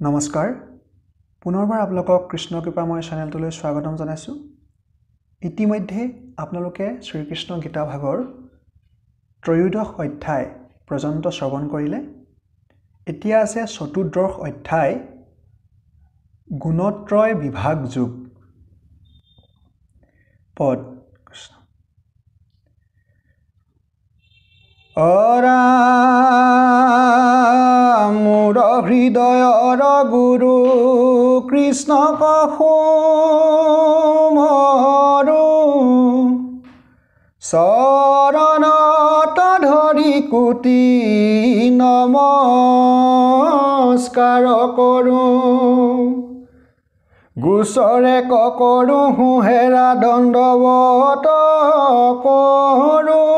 নমস্কাৰ পুনৰবাৰ আপোনালোকক কৃষ্ণ কৃপাময় চেনেলটোলৈ স্বাগতম জনাইছোঁ। ইতিমধ্যে আপোনালোকে শ্ৰীকৃষ্ণ গীতা ভাগৰ ত্ৰয়োদশ অধ্যায় পৰ্যন্ত শ্ৰৱণ কৰিলে। এতিয়া আছে চতুৰ্দশ অধ্যায় গুণত্ৰয় বিভাগ যোগ পদ। কৃষ্ণ মোৰ হৃদয়ৰ গুৰু কৃষ্ণ কসুমৰু চৰণত ধৰি কোটি নমস্কাৰ কৰোঁ। গোচৰে কৰোঁ হেৰা দণ্ডৱত কৰোঁ।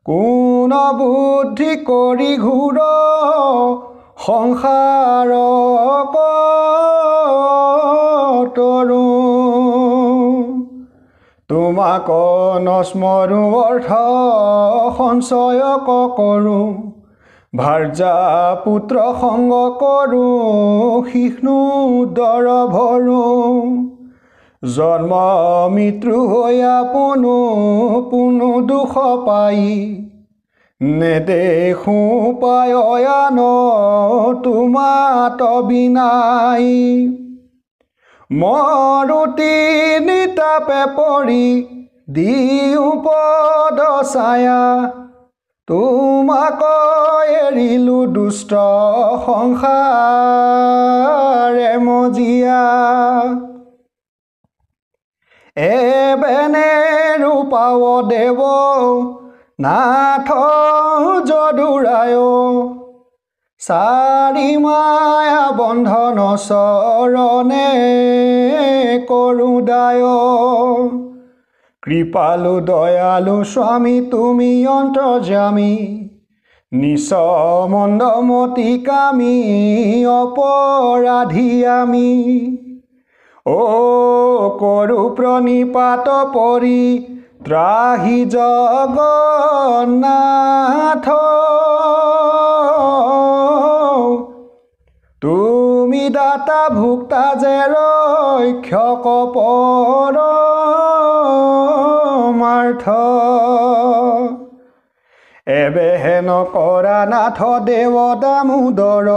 কোন বুদ্ধি কৰি ঘূৰ সংসাৰ তৰো। তোমাক নস্মৰো অৰ্থ সঞ্চয় কৰোঁ। ভাৰ্যা পুত্ৰ সংগ কৰোঁ শিষ্ণু দৰ ভৰোঁ। জন্ম মৃত্যু হৈয়া পুনু দুখ পাই নেদেখো পায়য়ান তোমাত বিনাই। মৰুতি নিতাপে পৰি দিওঁ পদ ছায়া। তোমাক এৰিলো দুষ্ট সংসাৰে মজিয়া। এবেনে ৰূপাৱ দেৱ নাথ যদুৰায়। চাৰি মায়া বন্ধন চৰণে কৰোঁ দায়। কৃপালু দয়ালু স্বামী তুমি অন্তৰ্যামী। নিচ মন্দমতি কামী অপৰাধী আমি। কৰোঁ প্ৰণিপাত পৰি ত্ৰাহি জগন্নাথ। তুমি দাতা ভুক্তা যে ৰক্ষক পৰমাৰ্থ। এবেহে নকৰা নাথ দেৱ দামোদৰ।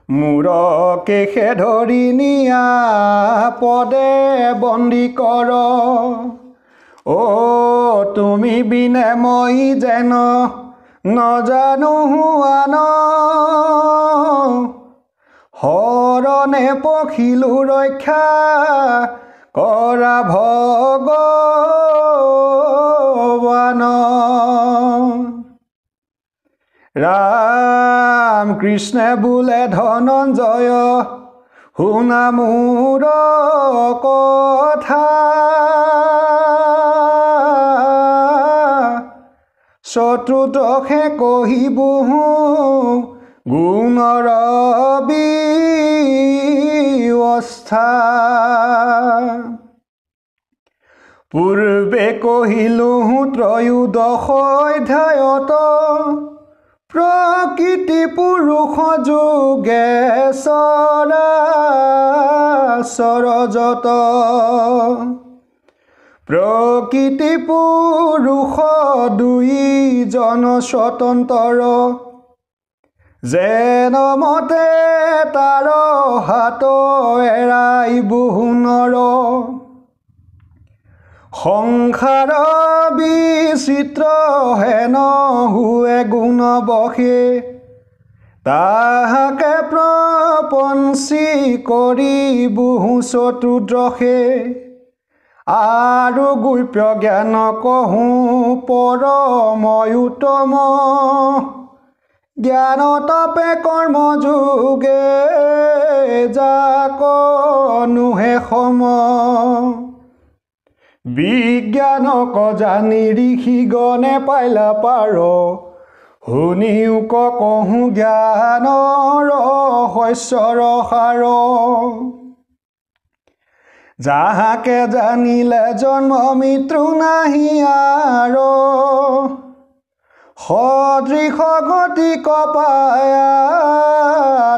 মূৰকেশে ধৰি নিয়া পদে বন্দী কৰ। তুমি বিনে মই যেন নজানো আন। শৰণে পখিলো ৰক্ষা কৰা ভগৱান। ৰাম কৃষ্ণে বোলে ধনঞ্জয় শুনা মোৰ কথা। চতুৰ্দশে কহিবুহু গুণৰ ব্যৱস্থা। পূৰ্বে কহিলো ত্ৰয়োদশ অধ্যায়ত প্ৰকৃতি পুৰুষ যোগে চৰাচৰ যত। প্ৰকৃতি পুৰুষ দুইজন স্বতন্ত্ৰ। যেন মতে তাৰ হাত এৰাই বহু নৰ। সংসাৰ বিচিত্ৰ হেন হুৱে গুণ বশে। তাহাকে প্ৰপঞ্চি কৰি বহু চতুৰ্দশে। আৰু গুপ্য জ্ঞান কহোঁ পৰময়োত্তম। জ্ঞান তপে কৰ্ম যোগে যাক নোহে সম। বিজ্ঞানক জানি ঋষিগণে পাইলা পাৰ। শুনিও কহোঁ জ্ঞানৰ ৰহস্যৰ সাৰ। যাহাকে জানিলে জন্ম মৃত্যু নাহি আৰ। সদৃশ গতি কপায়া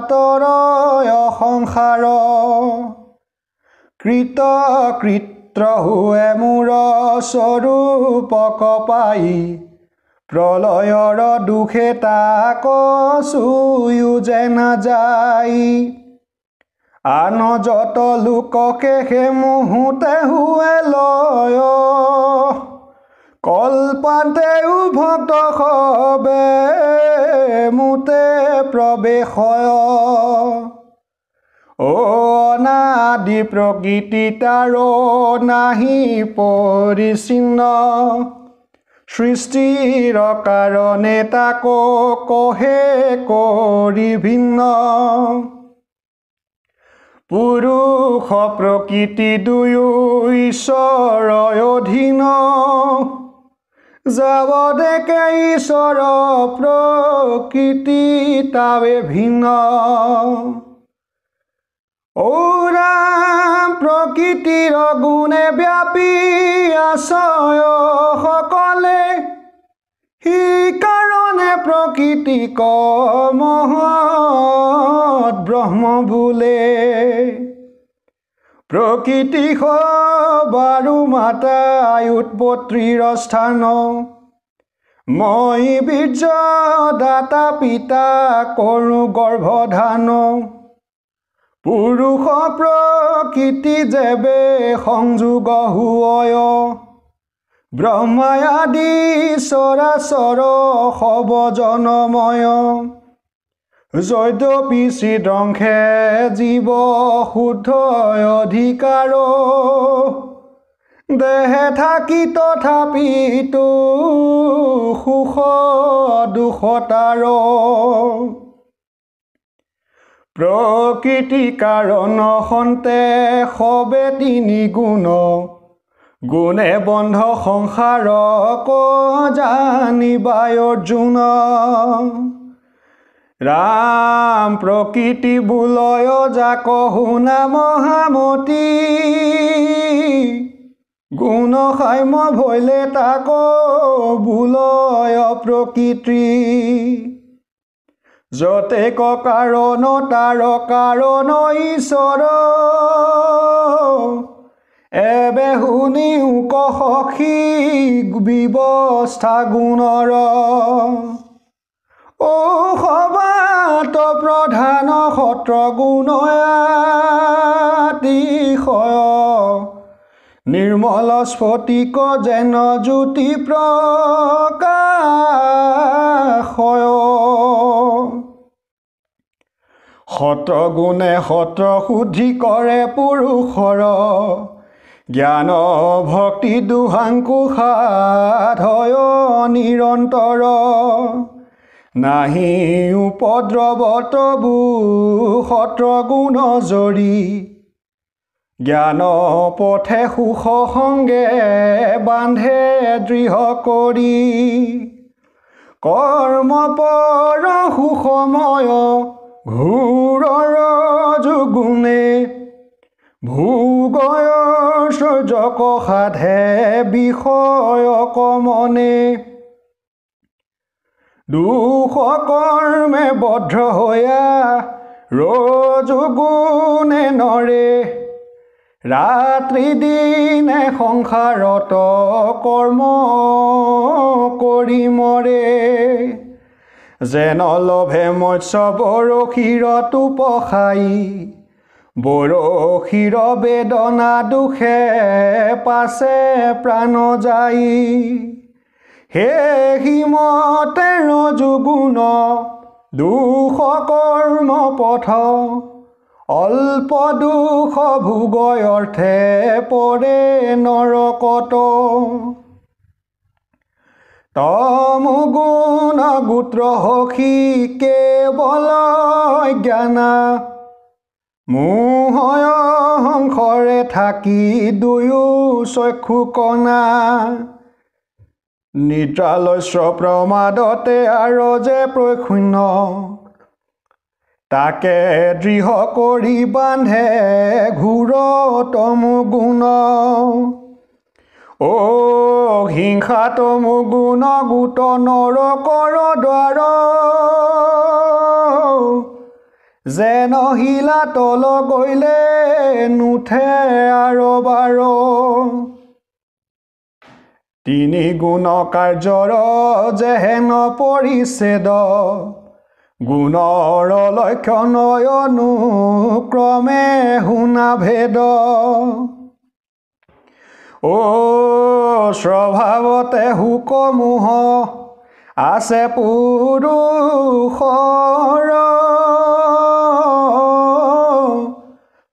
তৰয় সংসাৰ কৃত হুৱে মূৰ স্বৰূপ কপাই প্ৰলয়ৰ দুখে তাক চুয়ো যে নাযায় আন যত লোককে সে মুহূৰ্তে হুৱে লয় কল্পান্তেও ভক্ত সবে মুতে প্ৰৱেশয় অনাদি প্ৰকৃতি তাৰো নাহি পৰিচিন্ন সৃষ্টিৰ কাৰণে তাকো কহে কৰি ভিন্ন পুৰুষ প্ৰকৃতি দুয়ো ঈশ্বৰৰ অধীন যাৱদেকে ঈশ্বৰ প্ৰকৃতি তাৱে ভিন্ন ৰাম প্ৰকৃতিৰ গুণে ব্যাপী আছয় সকলে সি কাৰণে প্ৰকৃতিক মহৎ ব্ৰহ্ম বোলে প্ৰকৃতি বাৰো মাতা উৎপত্তিৰ স্থান মই বীৰ্য দাতা পিতা কৰোঁ গৰ্ভধান পুৰুষ প্ৰকৃতি যেবে সংযোগ হুয় ব্ৰহ্মায়াদি চৰাচৰ সব জনময় যদ্যপি চিদংশে জীৱ শুদ্ধ অধিকাৰ দেহে থাকি তথাপিতো সুখ দুখতাৰ প্ৰকৃতি কাৰণ সন্তে সবে তিনি গুণ গুণে বন্ধ সংসাৰক জানিবাই অৰ্জুন ৰাম প্ৰকৃতি বোলয় যাক শুনা মহামতি গুণ সাম্য ভৈলে তাক বোলয় প্ৰকৃতি যতে কাৰণ তাৰ কাৰণ ঈশ্বৰ এবে শুনি সখী ব্যৱস্থা গুণৰ সবাত প্ৰধান সত্ৰ গুণয়াতিশয় নিৰ্মল স্ফটিক যেন জ্যোতি প্ৰকাশয় সত্ৰ গুণে সত্ৰ শুদ্ধি কৰে পুৰুষৰ জ্ঞান ভক্তি দুহাংকুশাধয় নিৰন্তৰ নাহি উপদ্ৰৱ তবু সত্ৰ গুণ জৰি জ্ঞান পথে সুখ সংগে বান্ধে দৃঢ় কৰি কৰ্ম পৰ সুখময় ঘূৰৰ যুগুণে ভোগয় সূৰ্যক সাধে বিষয় কমনে দুখ কৰ্মে বদ্ধ হৈয়া ৰজুগুণে নৰে ৰাত্ৰি দিনে সংসাৰত কৰ্ম কৰি মৰে যেন লভে মৎস্য বৰশীৰত উপসাই বৰশীৰ বেদনা দুখে পাছে প্ৰাণ যাই হে হিমতে ৰজুগুণ দুখ কৰ্ম পথ অল্প দুখ ভোগয় অৰ্থে পৰে নৰকত তমগুণ গোত্ৰ সখী কেৱল জ্ঞানা মোহয় সংসৰে থাকি দুয়ো চক্ষু কণা নিদ্ৰালস্য প্ৰমাদতে আৰু যে প্ৰশূন্য তাকে দৃঢ় কৰি বান্ধে ঘূৰ তমগুণ ও হিংসা তমু গুণ গোট নৰকৰ দ্বাৰ যেন শিলা তল গইলে নুঠে আৰু বাৰ তিনি গুণ কাৰ্যৰ যেহেন পৰিচ্ছেদ গুণৰ লক্ষণ অনুক্ৰমে শুনা ভেদ ও স্বভাৱতে হুকমোহ আছে পুৰুষৰ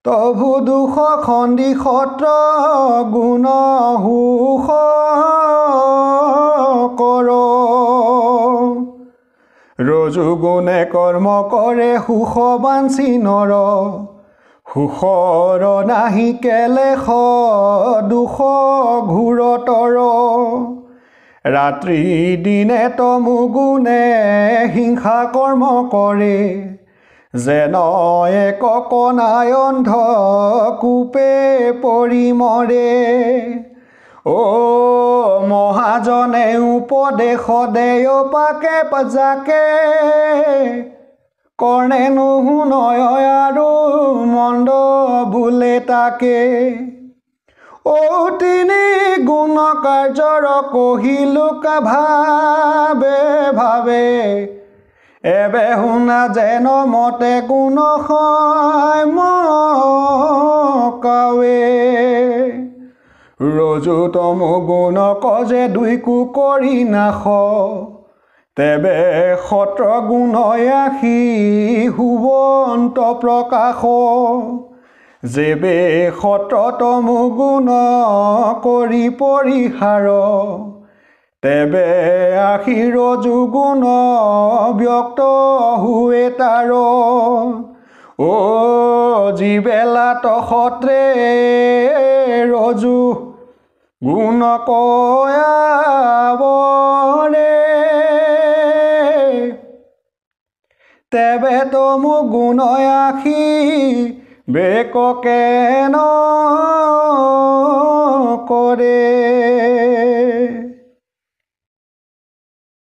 তভু দুখ খন্দি সত্ৰ গুণ সুখ কৰ ৰজু গুণে কৰ্ম কৰে সুখ বাঞ্চি নৰ সুখৰ নাহি কেলেশ দুখ ঘূৰতৰ ৰাত্ৰি দিনে তমু গুণে হিংসা কৰ্ম কৰে যেন এক কণাই অন্ধ কূপে পৰি মৰে ও মহাজনে উপদেশ দেয় পাকে পাজাকে কৰ্ণে নুশুনয় আৰু মন্দ বোলে তাকে ও তিনি গুণ কাৰ্যৰ কহিলোক ভাবে ভাবে এবে শুনা যেন মতে গুণ মকাৱে ৰজু তমু গুণ কজে দুইকো কৰি নাশ তেবে সত্ৰ গুণই আশী সুবন্ত প্ৰকাশ যেবে সত্ৰ তমু গুণ কৰি পৰিহাৰ তেবে আশী ৰজু গুণ ব্যক্ত হুৱে তাৰ ও যিবেলাত সত্ৰে ৰজু গুণ কয়াবৰে তেবে তমু গুণ আশী বেককে ন কৰে